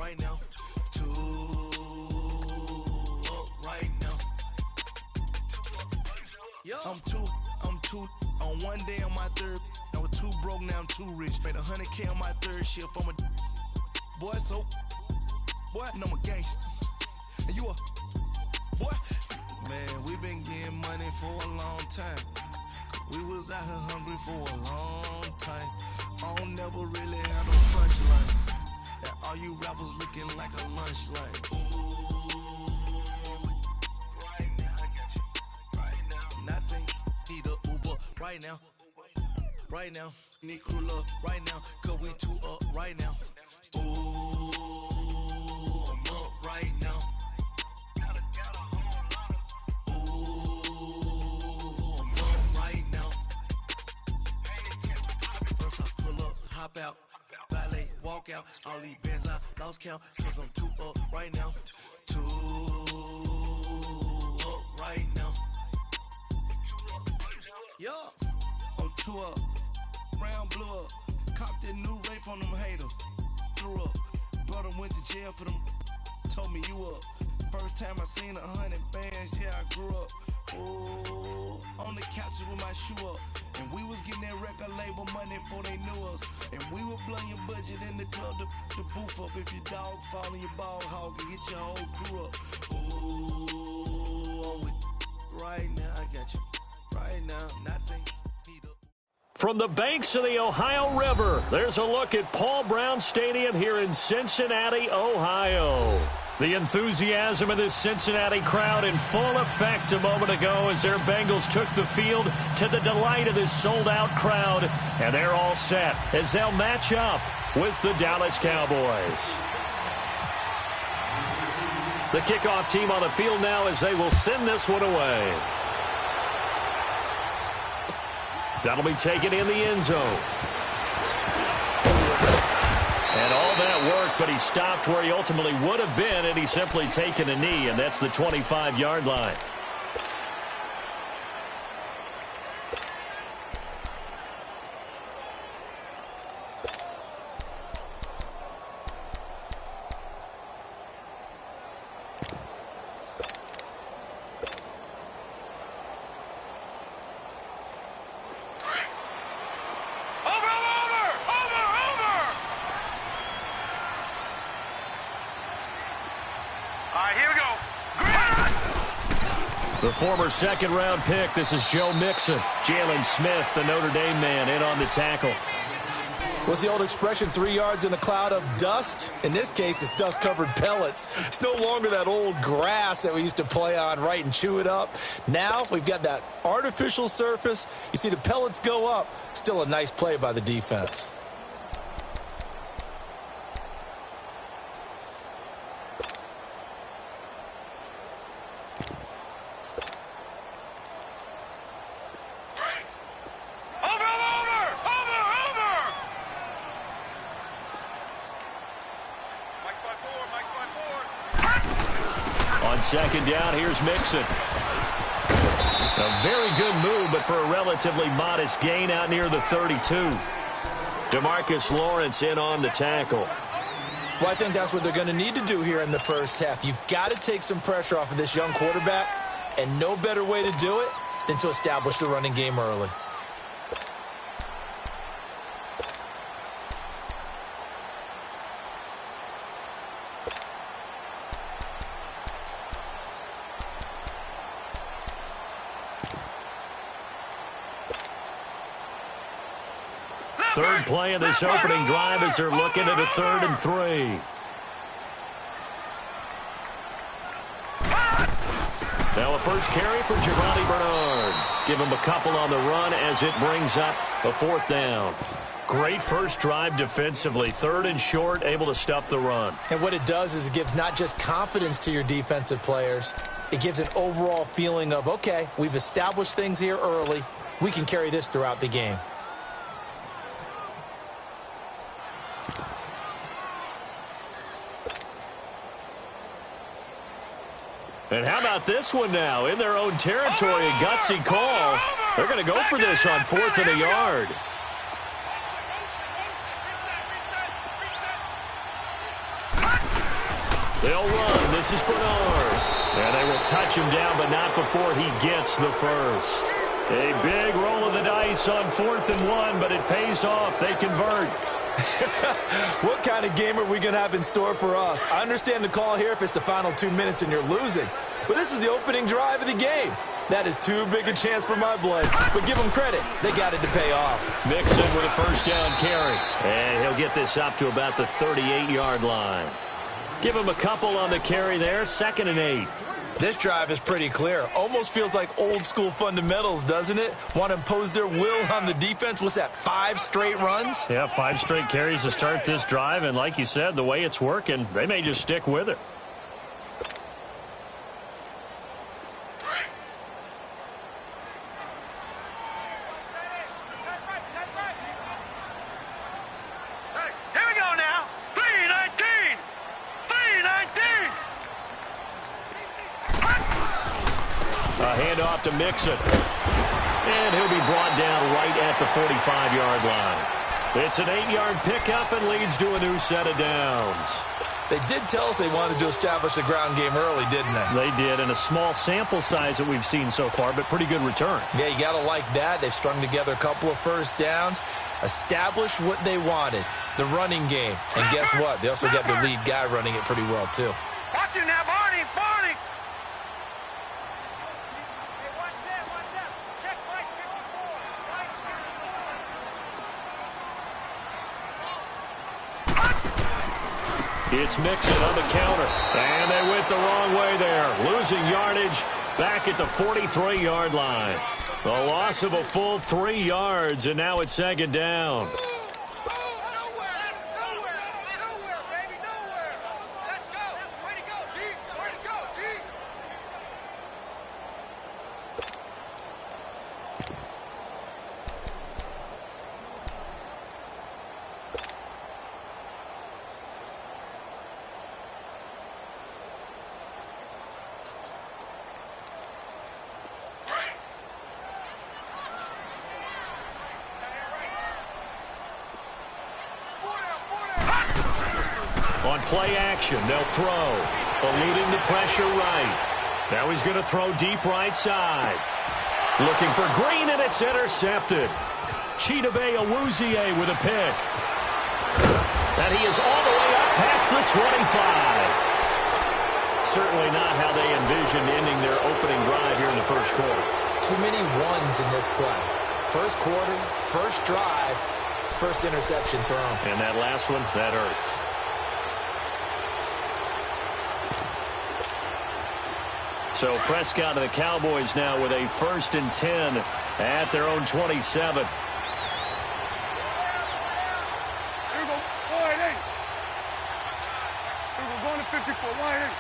right now. 2 up right now. I'm two on one day on my third. I was too broke, now I'm too rich. Made 100K on my third shift. I'm a boy, so boy, and I'm a gangster. And you a boy. Man, we been getting money for a long time. We was out here hungry for a long time. I don't never really have no punchlines. And all you rappers looking like a lunch line. Right now, I got you. Right now. Nothing. Need a Uber right now. Right now. Need crew love right now. Cause we two up right now. Ooh, I'm up right now. Hop out, valet, walk out, all these bands I lost count, cause I'm 2 up right now. 2 up right now. Yeah, I'm 2 up, round blew up, copped that new rape on them haters, threw up, brother went to jail for them, told me you up. First time I seen 100 bands, yeah, I grew up. Oh, on the couches with my shoe up. And we was getting that record label money before they knew us. And we were blowing your budget in the club to boof up. If your dog fall in your ball hog and get your whole crew up. Ooh, I'm with right now, I got you. Right now, nothing. From the banks of the Ohio River, there's a look at Paul Brown Stadium here in Cincinnati, Ohio. The enthusiasm of this Cincinnati crowd in full effect a moment ago as their Bengals took the field to the delight of this sold-out crowd. And they're all set as they'll match up with the Dallas Cowboys. The kickoff team on the field now as they will send this one away. That'll be taken in the end zone. And all that work, but he stopped where he ultimately would have been, and he's simply taken a knee, and that's the 25-yard line. The former second-round pick, this is Joe Mixon. Jalen Smith, the Notre Dame man, in on the tackle. What's the old expression, 3 yards in a cloud of dust? In this case, it's dust-covered pellets. It's no longer that old grass that we used to play on, right, and chew it up. Now we've got that artificial surface. You see the pellets go up. Still a nice play by the defense. Second down, here's Mixon. A very good move, but for a relatively modest gain out near the 32. DeMarcus Lawrence in on the tackle. Well, I think that's what they're going to need to do here in the first half. You've got to take some pressure off of this young quarterback, and no better way to do it than to establish the running game early. Third play of this opening drive as they're looking at a 3rd and 3. Now a first carry for Giovanni Bernard. Give him a couple on the run as it brings up a 4th down. Great first drive defensively. 3rd and short, able to stuff the run. And what it does is it gives not just confidence to your defensive players. It gives an overall feeling of, okay, we've established things here early. We can carry this throughout the game. And how about this one now? In their own territory, a gutsy call. They're going to go for this on 4th and a yard. They'll run. This is Bernard. And they will touch him down, but not before he gets the first. A big roll of the dice on 4th and 1, but it pays off. They convert. What kind of game are we going to have in store for us? I understand the call here if it's the final 2 minutes and you're losing. But this is the opening drive of the game. That is too big a chance for my blood. But give them credit. They got it to pay off. Mixon with a first down carry. And he'll get this up to about the 38-yard line. Give him a couple on the carry there. 2nd and 8. This drive is pretty clear. Almost feels like old-school fundamentals, doesn't it? Want to impose their will on the defense. What's that, 5 straight runs? Yeah, 5 straight carries to start this drive. And like you said, the way it's working, they may just stick with it. Handoff to Mixon. And he'll be brought down right at the 45-yard line. It's an 8-yard pickup and leads to a new set of downs. They did tell us they wanted to establish the ground game early, didn't they? They did, and a small sample size that we've seen so far, but pretty good return. Yeah, you got to like that. They've strung together a couple of first downs, established what they wanted, the running game. And guess what? They also got the lead guy running it pretty well, too. Watch it now, Barney! Barney! It's Mixon on the counter, and they went the wrong way there. Losing yardage back at the 43-yard line. The loss of a full 3 yards, and now it's 2nd down. On play action, they'll throw. Eluding the pressure right. Now he's going to throw deep right side. Looking for Green, and it's intercepted. Chidobe Awuzie with a pick. And he is all the way up past the 25. Certainly not how they envisioned ending their opening drive here in the first quarter. Too many ones in this play. First quarter, first drive, first interception thrown. And that last one, that hurts. So Prescott and the Cowboys now with a 1st and 10 at their own 27. Here we go. Wide eight. Here we go. Going to 54. Wide eight.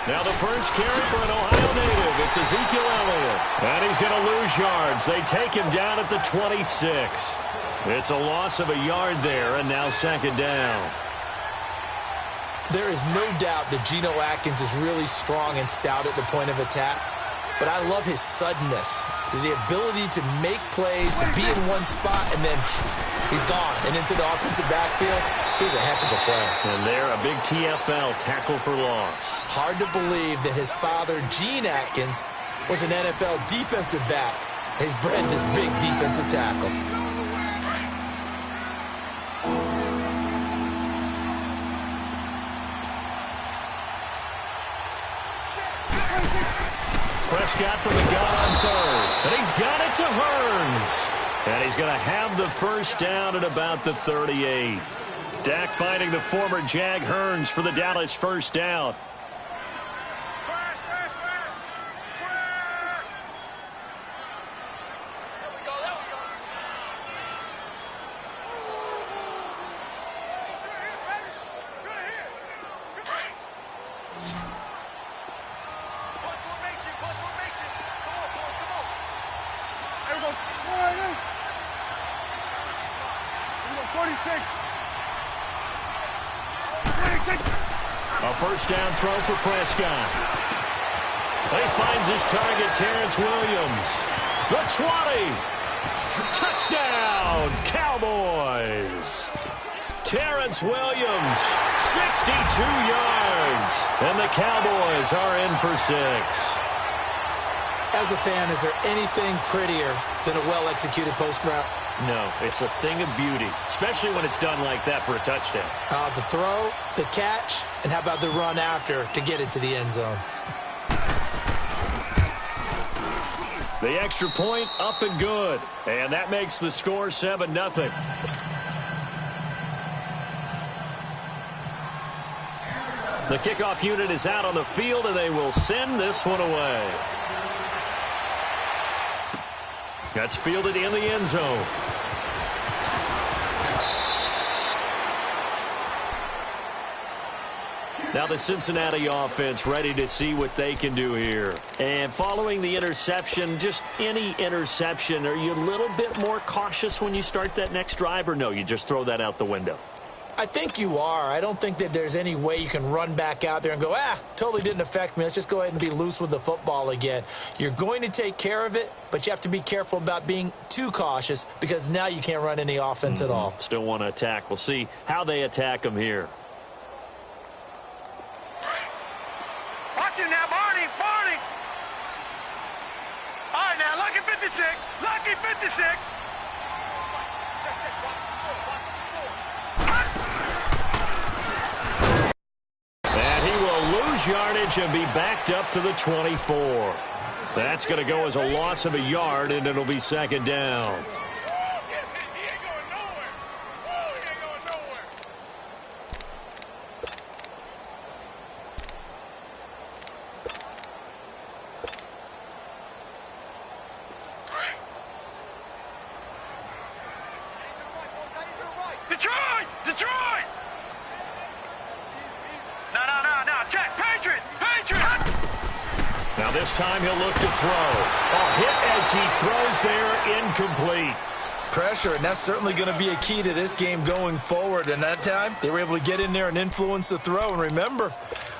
Now the first carry for an Ohio native. It's Ezekiel Elliott. And he's going to lose yards. They take him down at the 26. It's a loss of a yard there, and now 2nd down. There is no doubt that Geno Atkins is really strong and stout at the point of attack. But I love his suddenness, the ability to make plays, to be in one spot, and then he's gone. And into the offensive backfield, he's a heck of a player. And there, a big TFL, tackle for loss. Hard to believe that his father, Gene Atkins, was an NFL defensive back. He's bred this big defensive tackle. Prescott from the gun on 3rd. And he's got it to Hearns. And he's going to have the first down at about the 38. Dak finding the former Jag Hearns for the Dallas first down. A first down throw for Prescott. He finds his target, Terrence Williams. The 20. Touchdown, Cowboys. Terrence Williams, 62 yards. And the Cowboys are in for 6. As a fan, is there anything prettier than a well-executed post route? No, it's a thing of beauty, especially when it's done like that for a touchdown. The throw, the catch, and how about the run after to get into the end zone? The extra point up and good. And that makes the score 7-0. The kickoff unit is out on the field, and they will send this one away. That's fielded in the end zone. Now the Cincinnati offense ready to see what they can do here. And following the interception, just any interception, are you a little bit more cautious when you start that next drive, or no, you just throw that out the window? I think you are. I don't think that there's any way you can run back out there and go, totally didn't affect me. Let's just go ahead and be loose with the football again. You're going to take care of it, but you have to be careful about being too cautious because now you can't run any offense at all. Still want to attack. We'll see how they attack them here. Watch it now, Barney. Barney. All right, now, lucky 56. Lucky 56. And he will lose yardage and be backed up to the 24. That's going to go as a loss of a yard, and it'll be second down. Detroit! Detroit! No, check. Patriot! Patriot! Now this time he'll look to throw. A hit as he throws there, incomplete. Pressure, and that's certainly going to be a key to this game going forward. And that time, they were able to get in there and influence the throw. And remember,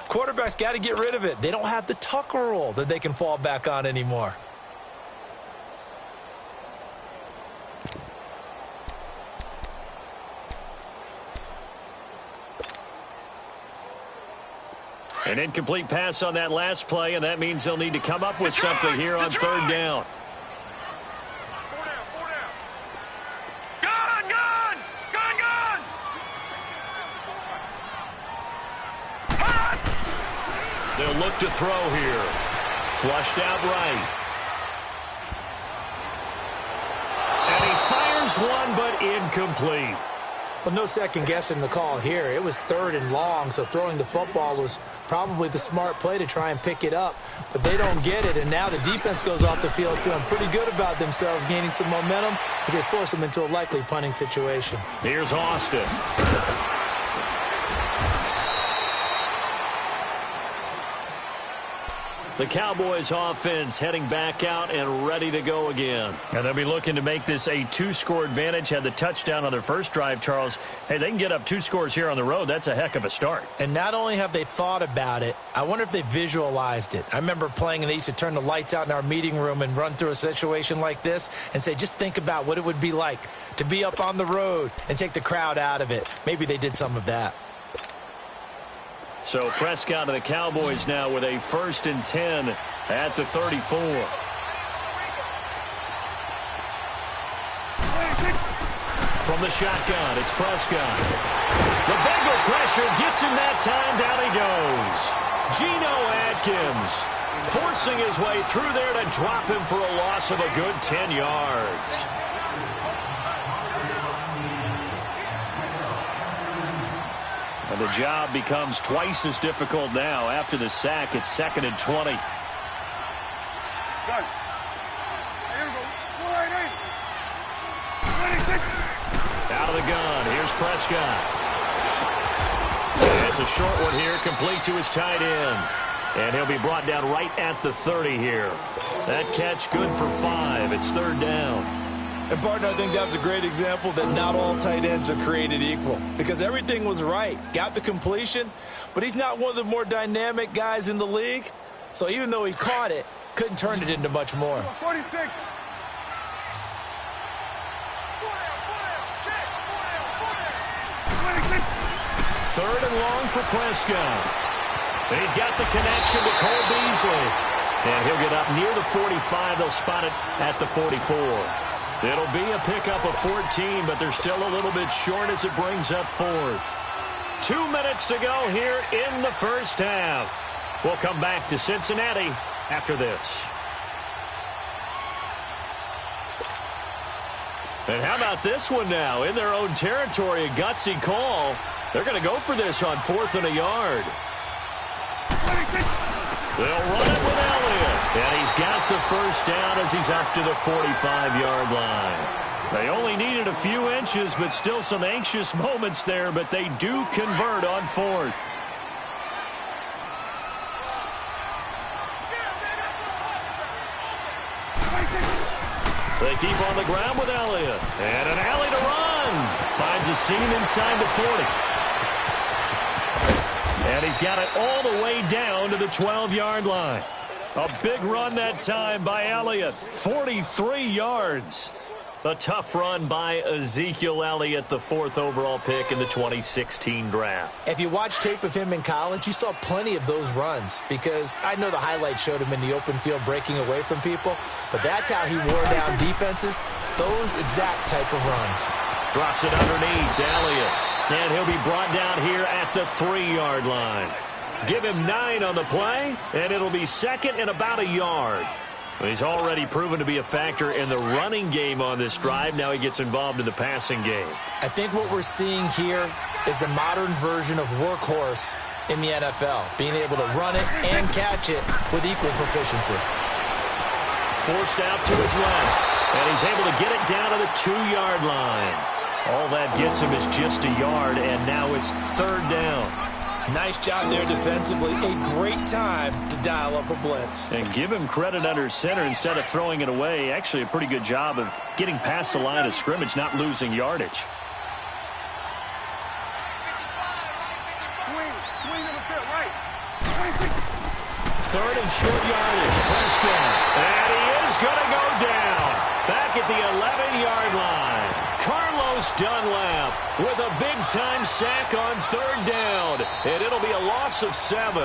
quarterbacks got to get rid of it. They don't have the Tucker rule that they can fall back on anymore. An incomplete pass on that last play, and that means they'll need to come up with something here on third down. Gun! They'll look to throw here. Flushed out right. And he fires one, but incomplete. Well, no second guessing the call here. It was 3rd and long, so throwing the football was probably the smart play to try and pick it up. But they don't get it, and now the defense goes off the field feeling pretty good about themselves, gaining some momentum as they force them into a likely punting situation. Here's Austin. The Cowboys offense heading back out and ready to go again. And they'll be looking to make this a 2-score advantage. Had the touchdown on their first drive, Charles. Hey, they can get up 2 scores here on the road. That's a heck of a start. And not only have they thought about it, I wonder if they visualized it. I remember playing, and they used to turn the lights out in our meeting room and run through a situation like this and say, just think about what it would be like to be up on the road and take the crowd out of it. Maybe they did some of that. So Prescott and the Cowboys now with a 1st and 10 at the 34. From the shotgun, it's Prescott. The Bengal pressure gets him that time. Down he goes. Geno Atkins forcing his way through there to drop him for a loss of a good 10 yards. And the job becomes twice as difficult now. After the sack, it's 2nd and 20. Gun. Here we go. 26. Out of the gun. Here's Prescott. It's a short one here, complete to his tight end. And he'll be brought down right at the 30 here. That catch good for 5. It's 3rd down. And, partner, I think that's a great example that not all tight ends are created equal because everything was right. Got the completion, but he's not one of the more dynamic guys in the league. So even though he caught it, couldn't turn it into much more. 46. Third and long for Prescott. He's got the connection to Cole Beasley. And he'll get up near the 45. They'll spot it at the 44. It'll be a pickup of 14, but they're still a little bit short as it brings up fourth. 2 minutes to go here in the first half. We'll come back to Cincinnati after this. And how about this one now? In their own territory, a gutsy call. They're going to go for this on 4th and a yard. They'll run it with Elliott. And he's got the first down as he's up to the 45-yard line. They only needed a few inches, but still some anxious moments there, but they do convert on 4th. They keep on the ground with Elliott. And an alley to run. Finds a seam inside the 40. And he's got it all the way down to the 12-yard line. A big run that time by Elliott. 43 yards. A tough run by Ezekiel Elliott, the 4th overall pick in the 2016 draft. If you watch tape of him in college, you saw plenty of those runs because I know the highlights showed him in the open field breaking away from people, but that's how he wore down defenses, those exact type of runs. Drops it underneath to Elliott, and he'll be brought down here at the 3-yard line. Give him 9 on the play, and it'll be second and about a yard. He's already proven to be a factor in the running game on this drive. Now he gets involved in the passing game. I think what we're seeing here is the modern version of workhorse in the NFL, being able to run it and catch it with equal proficiency. Forced out to his left, and he's able to get it down to the 2-yard line. All that gets him is just a yard, and now it's 3rd down. Nice job there defensively. A great time to dial up a blitz. And give him credit under center instead of throwing it away. Actually a pretty good job of getting past the line of scrimmage, not losing yardage. Third and short yardage. Prescott. And he is going to go down. Back at the 11-yard line. Carlos Dunlap with a big-time sack on 3rd down. And it'll be a loss of 7.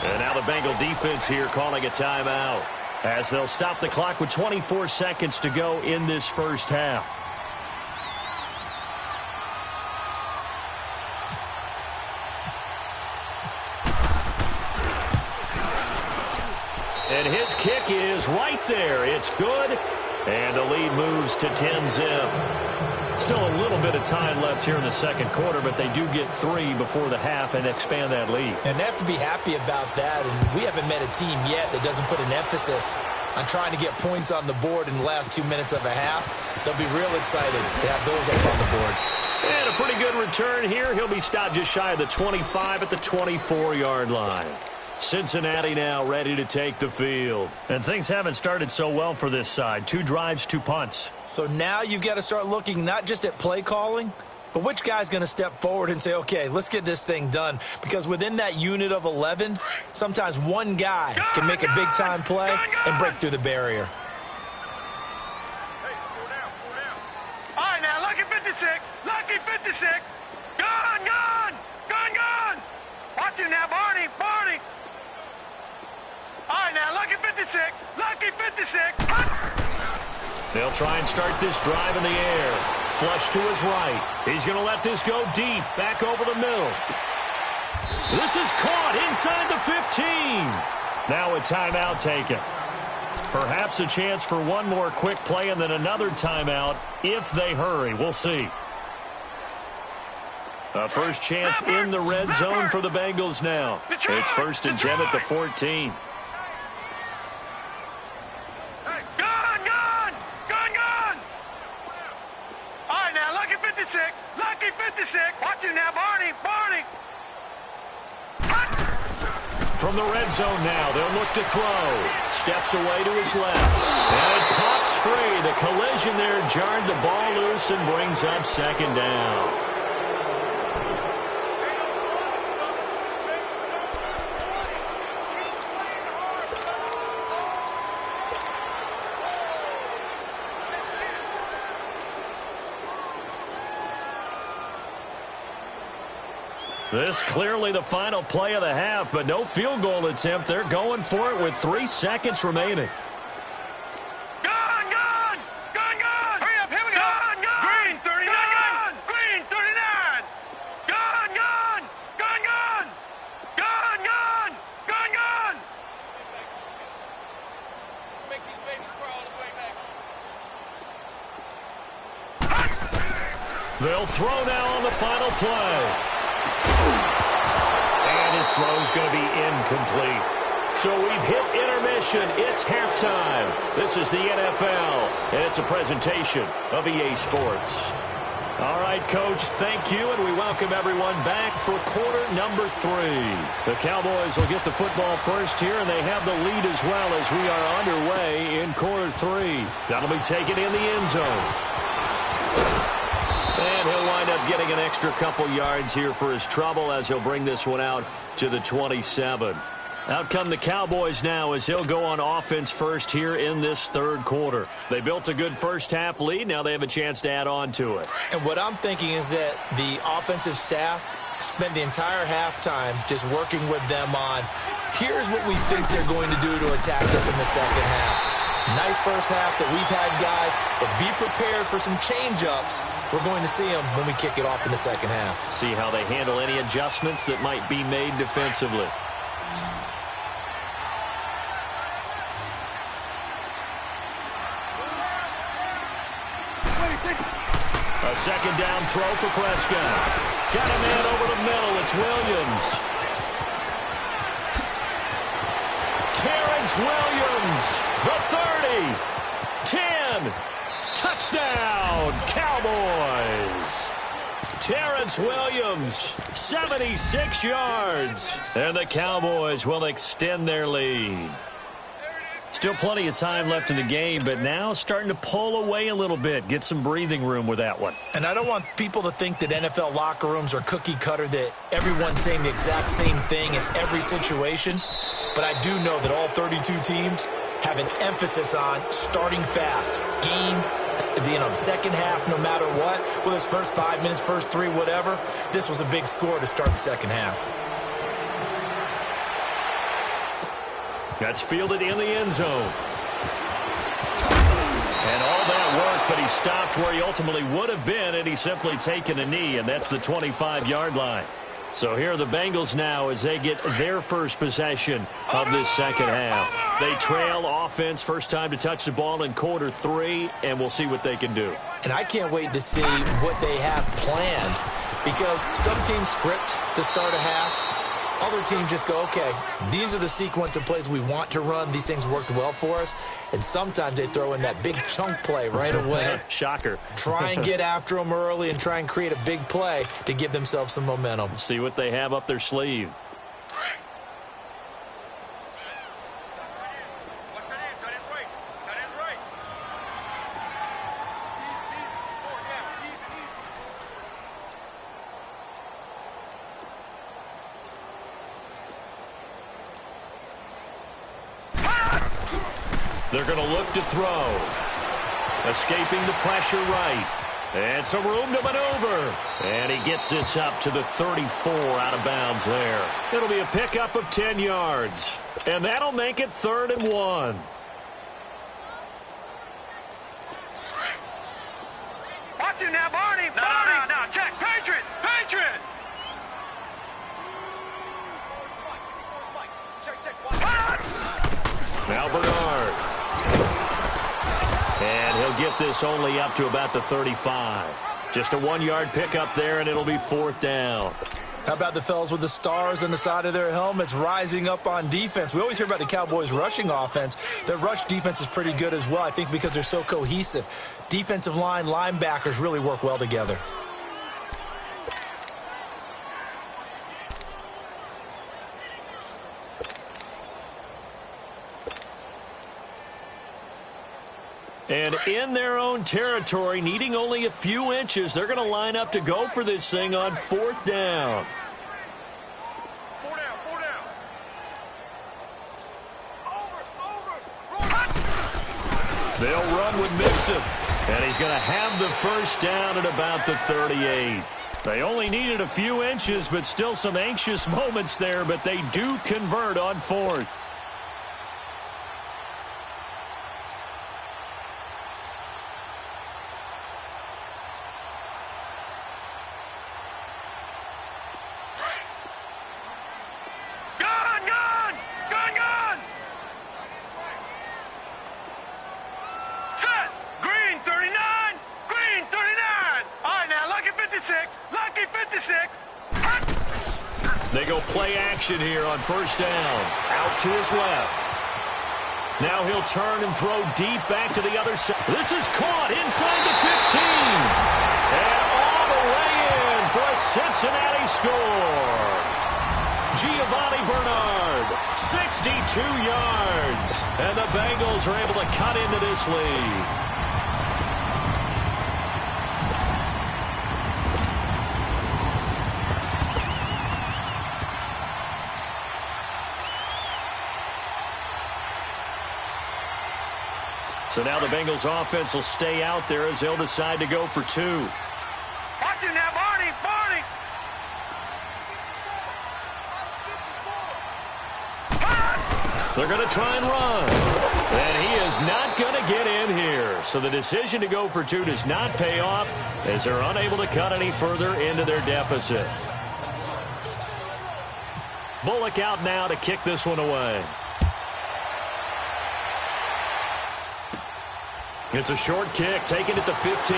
And now the Bengal defense here calling a timeout as they'll stop the clock with 24 seconds to go in this first half. And his kick is right there. It's good. And the lead moves to 10-zip. Still a little bit of time left here in the second quarter, but they do get 3 before the half and expand that lead. And they have to be happy about that. And we haven't met a team yet that doesn't put an emphasis on trying to get points on the board in the last 2 minutes of a half. They'll be real excited to have those up on the board. And a pretty good return here. He'll be stopped just shy of the 25 at the 24-yard line. Cincinnati now ready to take the field. And things haven't started so well for this side. 2 drives, 2 punts. So now you've got to start looking not just at play calling, but which guy's going to step forward and say, okay, let's get this thing done. Because within that unit of 11, sometimes one guy can make a big-time play and break through the barrier. All right, now, lucky 56. Lucky 56. Gone, gone. Gone, gone. Watch him now, Barney. Barney. All right, now, lucky 56. Lucky 56. They'll try and start this drive in the air. Flush to his right. He's going to let this go deep. Back over the middle. This is caught inside the 15. Now a timeout taken. Perhaps a chance for one more quick play and then another timeout if they hurry. We'll see. A first chance in the red zone for the Bengals now. It's 1st and 10 at the 14. Lucky 56. Watch him now, Barney. Barney. From the red zone now, they'll look to throw. Steps away to his left. And it pops free. The collision there jarred the ball loose and brings up 2nd down. This clearly the final play of the half, but no field goal attempt. They're going for it with 3 seconds remaining. They'll throw now on the final play. And his throw's going to be incomplete. So we've hit intermission. It's halftime. This is the NFL, and it's a presentation of EA Sports. All right, Coach, thank you, and we welcome everyone back for quarter number 3. The Cowboys will get the football first here, and they have the lead as well as we are underway in quarter 3. That'll be taken in the end zone. And he'll wind up getting an extra couple yards here for his trouble as he'll bring this one out to the 27. Out come the Cowboys now as he'll go on offense first here in this third quarter. They built a good first half lead. Now they have a chance to add on to it. And what I'm thinking is that the offensive staff spent the entire halftime just working with them on, here's what we think they're going to do to attack us in the second half. Nice first half that we've had, guys, but be prepared for some change-ups. We're going to see them when we kick it off in the second half. See how they handle any adjustments that might be made defensively. A second down throw for Prescott. Got a man over the middle. It's Williams. Terrence Williams, the 30, 10, touchdown, Cowboys. Terrence Williams, 76 yards, and the Cowboys will extend their lead. Still plenty of time left in the game, but now starting to pull away a little bit, get some breathing room with that one. And I don't want people to think that NFL locker rooms are cookie cutter, that everyone's saying the exact same thing in every situation. But I do know that all 32 teams have an emphasis on starting fast. Game, the second half, no matter what. Whether it's first 5 minutes, first 3, whatever. This was a big score to start the second half. That's fielded in the end zone. And all that work, but he stopped where he ultimately would have been, and he's simply taken a knee, and that's the 25-yard line. So here are the Bengals now as they get their first possession of this second half. They trail offense, first time to touch the ball in quarter 3, and we'll see what they can do. And I can't wait to see what they have planned, because some teams script to start a half. Other teams just go, okay, these are the sequence of plays we want to run. These things worked well for us. And sometimes they throw in that big chunk play right away. Shocker. Try and get after them early and try and create a big play to give themselves some momentum. See what they have up their sleeve. They're going to look to throw. Escaping the pressure right. And some room to maneuver. And he gets this up to the 34 out of bounds there. It'll be a pickup of 10 yards. And that'll make it 3rd and 1. Watch him now, Barney. Barney. No, check. Patriot. Patriot. Now Bernard. And he'll get this only up to about the 35. Just a 1-yard pickup there, and it'll be 4th down. How about the fellas with the stars on the side of their helmets rising up on defense? We always hear about the Cowboys' rushing offense. Their rush defense is pretty good as well, I think, because they're so cohesive. Defensive line, linebackers really work well together. And in their own territory, needing only a few inches, they're going to line up to go for this thing on 4th down. 4 down, 4 down. They'll run with Mixon. And he's going to have the first down at about the 38. They only needed a few inches, but still some anxious moments there, but they do convert on 4th. They go play action here on 1st down. Out to his left. Now he'll turn and throw deep back to the other side. This is caught inside the 15. And all the way in for a Cincinnati score. Giovanni Bernard, 62 yards. And the Bengals are able to cut into this lead. So now the Bengals offense will stay out there as they'll decide to go for 2. Watch it now, Barney! Barney! They're going to try and run. And he is not going to get in here. So the decision to go for 2 does not pay off as they're unable to cut any further into their deficit. Bullock out now to kick this one away. It's a short kick, taken at the 15.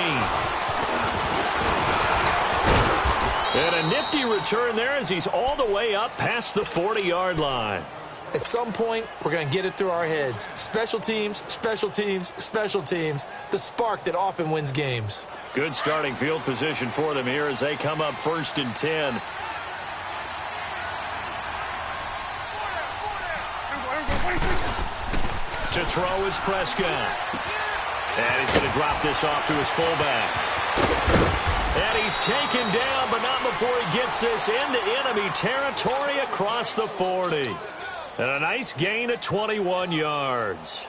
And a nifty return there as he's all the way up past the 40-yard line. At some point, we're going to get it through our heads. Special teams, special teams, special teams. The spark that often wins games. Good starting field position for them here as they come up 1st and 10. To throw is Prescott. And he's going to drop this off to his fullback. And he's taken down, but not before he gets this into enemy territory across the 40. And a nice gain of 21 yards.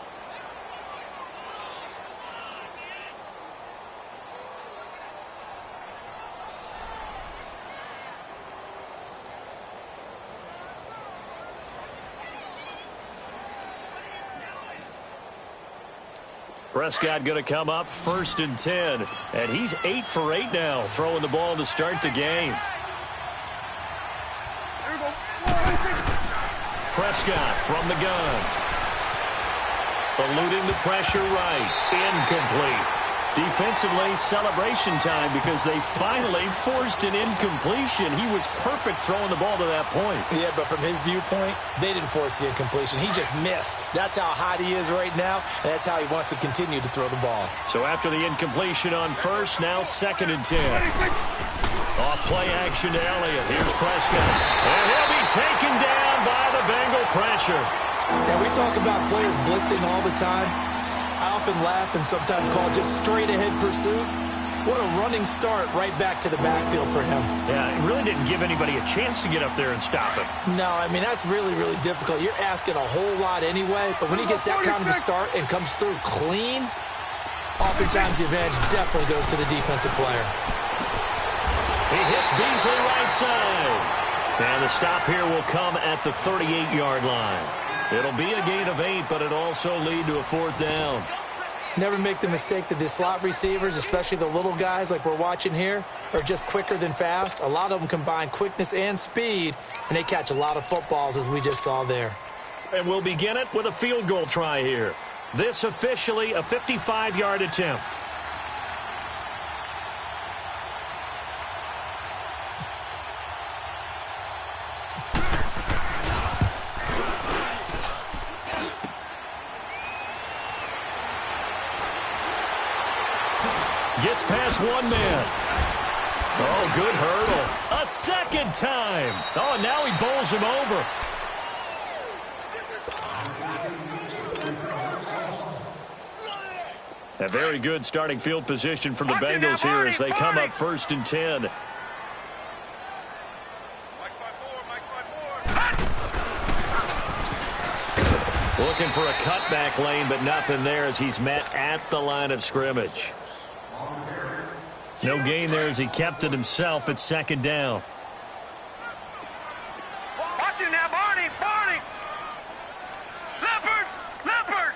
Prescott going to come up 1st and 10. And he's 8 for 8 now, throwing the ball to start the game. Prescott from the gun. Eluding the pressure right. Incomplete. Defensively, celebration time because they finally forced an incompletion. He was perfect throwing the ball to that point. Yeah, but from his viewpoint, they didn't force the incompletion. He just missed. That's how hot he is right now, and that's how he wants to continue to throw the ball. So after the incompletion on 1st, now 2nd and 10. Off play action to Elliott. Here's Prescott. And he'll be taken down by the Bengal pressure. And we talk about players blitzing all the time. I often laugh and sometimes call it just straight-ahead pursuit. What a running start right back to the backfield for him. Yeah, it really didn't give anybody a chance to get up there and stop him. No, I mean, that's really, really difficult. You're asking a whole lot anyway, but when he gets that kind of a start and comes through clean, oftentimes the advantage definitely goes to the defensive player. He hits Beasley right side. And the stop here will come at the 38-yard line. It'll be a gain of 8, but it'll also lead to a 4th down. Never make the mistake that the slot receivers, especially the little guys like we're watching here, are just quicker than fast. A lot of them combine quickness and speed, and they catch a lot of footballs, as we just saw there. And we'll begin it with a field goal try here. This officially a 55-yard attempt. Gets past one man. Oh, good hurdle. A second time. Oh, and now he bowls him over. A very good starting field position from the Bengals here as they come up 1st and 10. Looking for a cutback lane, but nothing there as he's met at the line of scrimmage. No gain there as he kept it himself at second down. Watch him now, Barney. Barney. Leopard. Leopard.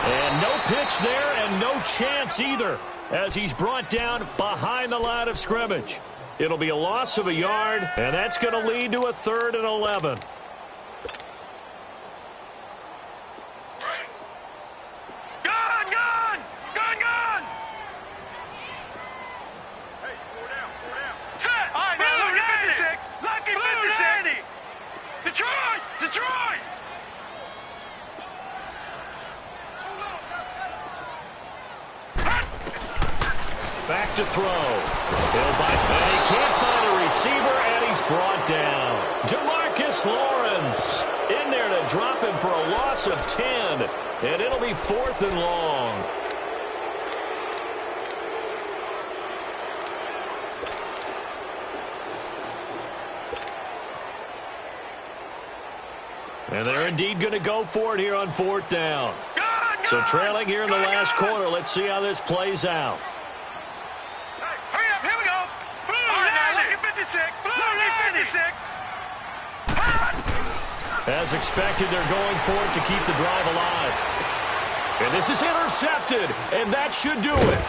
And no pitch there and no chance either as he's brought down behind the line of scrimmage. It'll be a loss of a yard, and that's going to lead to a 3rd and 11. Gun, gun! Gun, gun! Hey, 4 down, 4 down. Set! All right, now, lucky 56. Lucky 56. Detroit! Detroit! Back to throw. And he can't find a receiver, and he's brought down. DeMarcus Lawrence in there to drop him for a loss of 10. And it'll be 4th and long. And they're indeed going to go for it here on 4th down. So trailing here in the last quarter. Let's see how this plays out. Hurry up, here we go. Blue, all right, now, lucky 56. Lucky 56. As expected, they're going for it to keep the drive alive. And this is intercepted, and that should do it.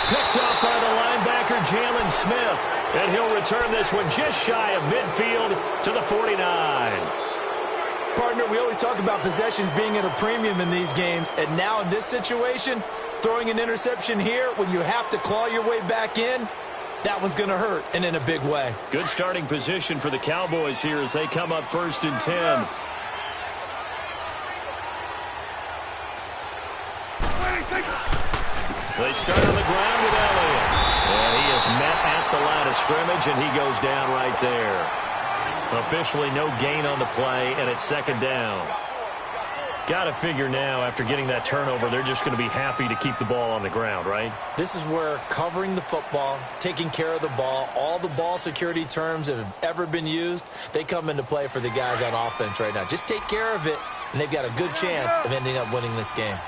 Picked up by the linebacker, Jalen Smith. And he'll return this one just shy of midfield to the 49. Partner, we always talk about possessions being at a premium in these games, and now in this situation, throwing an interception here when you have to claw your way back in, that one's going to hurt, and in a big way. Good starting position for the Cowboys here as they come up 1st and 10. They start on the ground with Elliott. And he is met at the line of scrimmage, and he goes down right there. Officially no gain on the play, and it's 2nd down. Got to figure now, after getting that turnover, they're just going to be happy to keep the ball on the ground, right? This is where covering the football, taking care of the ball, all the ball security terms that have ever been used, they come into play for the guys on offense right now. Just take care of it, and they've got a good chance of ending up winning this game.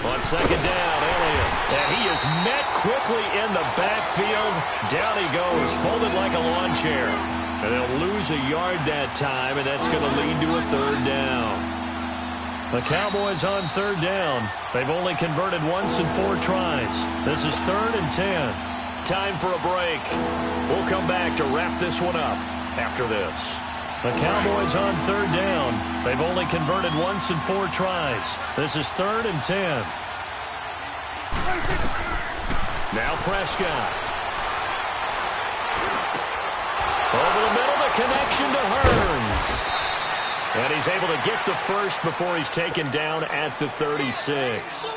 On 2nd down, Elliott. And he is met quickly in the backfield. Down he goes, folded like a lawn chair. And they'll lose a yard that time, and that's going to lead to a 3rd down. The Cowboys on 3rd down. They've only converted once in 4 tries. This is 3rd and 10. Time for a break. We'll come back to wrap this one up after this. The Cowboys on 3rd down. They've only converted once in 4 tries. This is 3rd and 10. Now Prescott. Over the middle, the connection to Hearns. And he's able to get the first before he's taken down at the 36.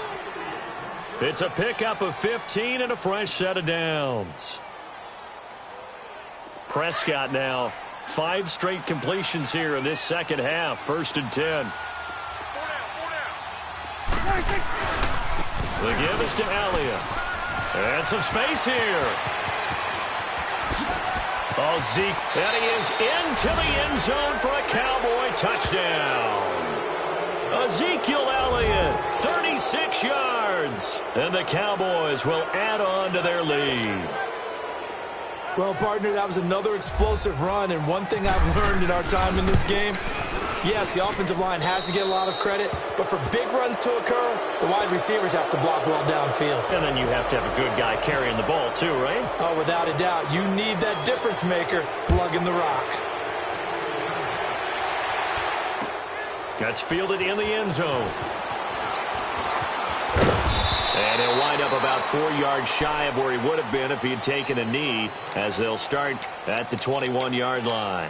It's a pickup of 15 and a fresh set of downs. Prescott now. 5 straight completions here in this second half. 1st and 10. 4 down. The give is to Elliott. And some space here. Oh, Zeke. And he is into the end zone for a Cowboy touchdown. Ezekiel Elliott, 36 yards. And the Cowboys will add on to their lead. Well, partner, that was another explosive run, and one thing I've learned in our time in this game, yes, the offensive line has to get a lot of credit, but for big runs to occur, the wide receivers have to block well downfield. And then you have to have a good guy carrying the ball too, right? Oh, without a doubt. You need that difference maker lugging the rock. That's fielded in the end zone. And he'll wind up about 4 yards shy of where he would have been if he had taken a knee, as they'll start at the 21-yard line.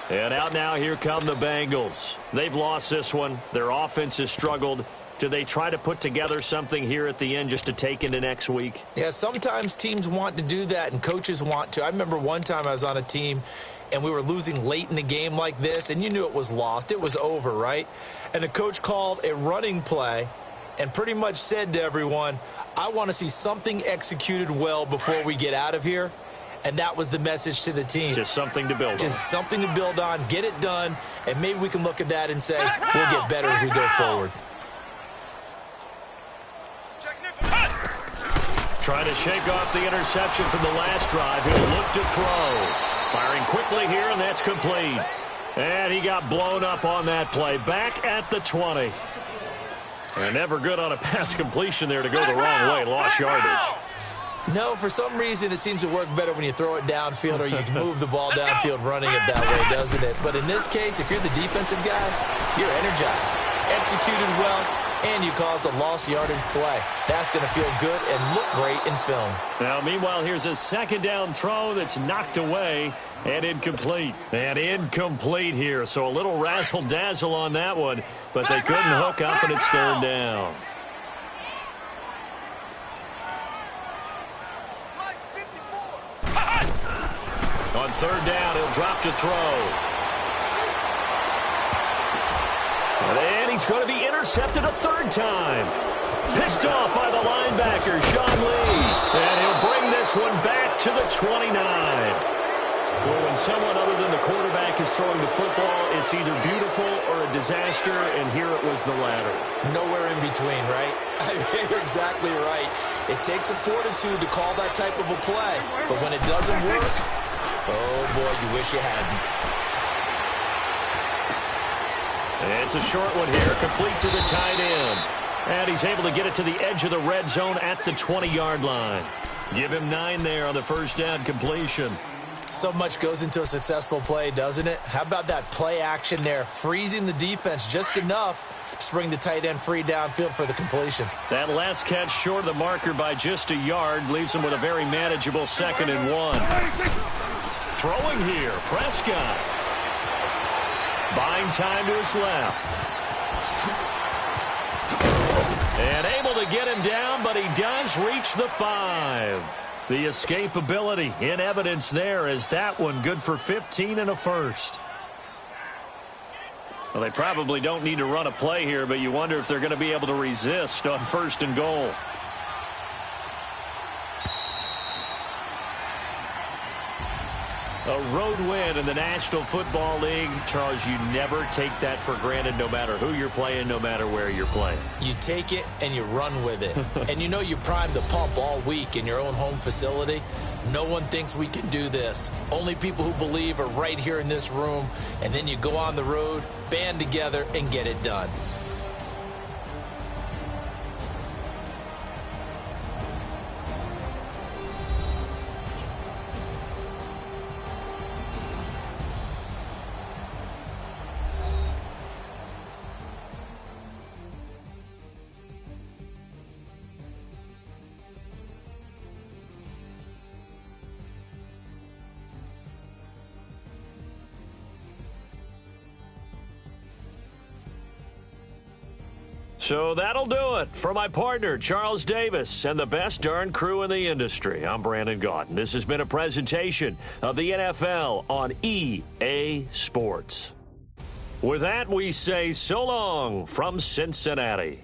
And out now, here come the Bengals. They've lost this one. Their offense has struggled. Do they try to put together something here at the end just to take into next week? Yeah, sometimes teams want to do that, and coaches want to. I remember one time I was on a team, and we were losing late in the game like this, and you knew it was lost. It was over, right? And the coach called a running play and pretty much said to everyone, I want to see something executed well before we get out of here. and that was the message to the team. Just something to build on. Just something to build on, get it done, and maybe we can look at that and say, we'll get better as we go forward. Trying to shake off the interception from the last drive. He'll look to throw. Firing quickly here, and that's complete. And he got blown up on that play. Back at the 20. And never good on a pass completion there to go the wrong way. Lost yardage. No, for some reason it seems to work better when you throw it downfield or you can move the ball downfield running it that way, doesn't it? But in this case, if you're the defensive guys, you're energized, executed well, and you caused a lost yardage play. That's going to feel good and look great in film. Now, meanwhile, here's a second down throw that's knocked away and incomplete. And incomplete here, so a little razzle-dazzle on that one, but they couldn't hook up, and it's third down. On third down, he'll drop to throw. And he's going to be intercepted a third time. Picked off by the linebacker, Sean Lee. And he'll bring this one back to the 29. Well, when someone other than the quarterback is throwing the football, it's either beautiful or a disaster, and here it was the latter. Nowhere in between, right? I mean, you're exactly right. It takes some fortitude to call that type of a play, but when it doesn't work, oh boy, you wish you hadn't. And it's a short one here, complete to the tight end. And he's able to get it to the edge of the red zone at the 20-yard line. Give him 9 there on the first down completion. So much goes into a successful play, doesn't it? How about that play action there, freezing the defense just enough to bring the tight end free downfield for the completion. That last catch short of the marker by just a yard leaves him with a very manageable 2nd and 1. Throwing here, Prescott. Buying time to his left. And able to get him down, but he does reach the 5. The escapability in evidence there as that one good for 15 and a first. Well, they probably don't need to run a play here, but you wonder if they're going to be able to resist on 1st and goal. A road win in the National Football League. Charles, you never take that for granted no matter who you're playing, no matter where you're playing. You take it and you run with it. And you know you primed the pump all week in your own home facility. No one thinks we can do this. Only people who believe are right here in this room. And then you go on the road, band together, and get it done. So that'll do it for my partner, Charles Davis, and the best darn crew in the industry. I'm Brandon Gaudin. This has been a presentation of the NFL on EA Sports. With that, we say so long from Cincinnati.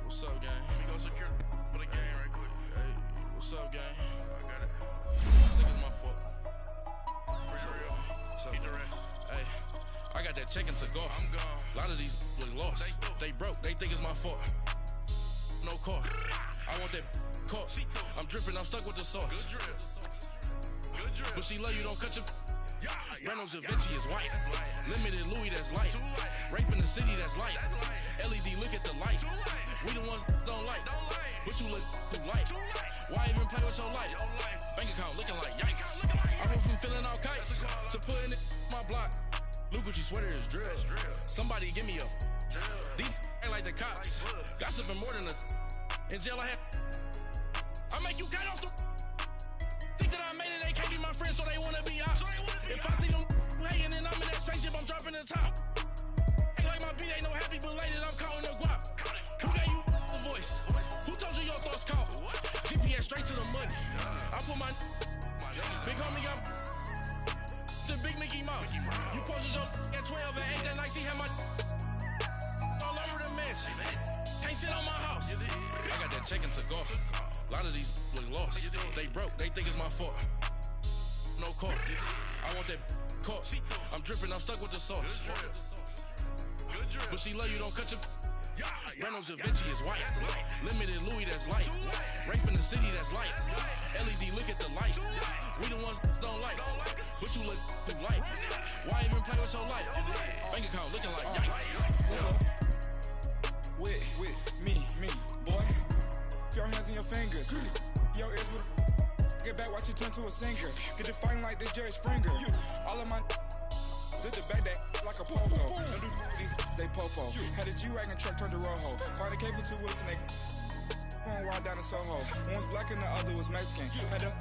What's up, gang? Let me go secure for the game right quick. Hey, what's up, gang? I got it. I think it's my fault. For real. Keep the rest. Hey, I got that chicken to go. I'm gone. A lot of these look lost. They broke. They think it's my fault. No car. I want that caught. I'm dripping. I'm stuck with the sauce. Good drip. Good drip. But she love you. Don't cut your. Reynolds Da Vinci is white. Limited Louis, that's light. Rape in the city, that's light. LED, look at the light. We the ones don't like. But you look too light. Why even play with your life? Bank account looking like yikes. I went from filling out kites to putting it in my block. New Gucci sweater is drill. Somebody give me a these ain't like the cops. Gossiping more than a in jail I had. I make you cut off the think that I made it, they can't be my friends, so they wanna be ops. If I see them hating and I'm in that spaceship, I'm dropping the top. Ain't like my beat ain't no happy belated, I'm calling the guap. Who gave you the voice? Who told you your thoughts count? GPS straight to the money. I put my big homie up the big Mickey Mouse. You posted your at 12 and 8 that night, she had my all over the mansion. Can't sit on my house. I got that check into golf. A lot of these look lost. They broke, they think it's my fault. No court. I want that caught. I'm dripping, I'm stuck with the sauce. But she love you, don't cut your Reynolds Da Vinci is white. Limited Louis, that's light. Rape in the city, that's light. LED, look at the light. We the ones don't like. But you look too light. Why even play with your life? Bank account looking like yikes. With me, boy. Your hands in your fingers. Your ears with get back, watch you turn to a singer. Get to fighting like this Jerry Springer. All of my zip the back that like a popo. No do these they popo. Had a G-Wagon truck turned to Rojo. Find a cable 2 wheels and they going wild down in Soho. One was black and the other was Mexican. Had a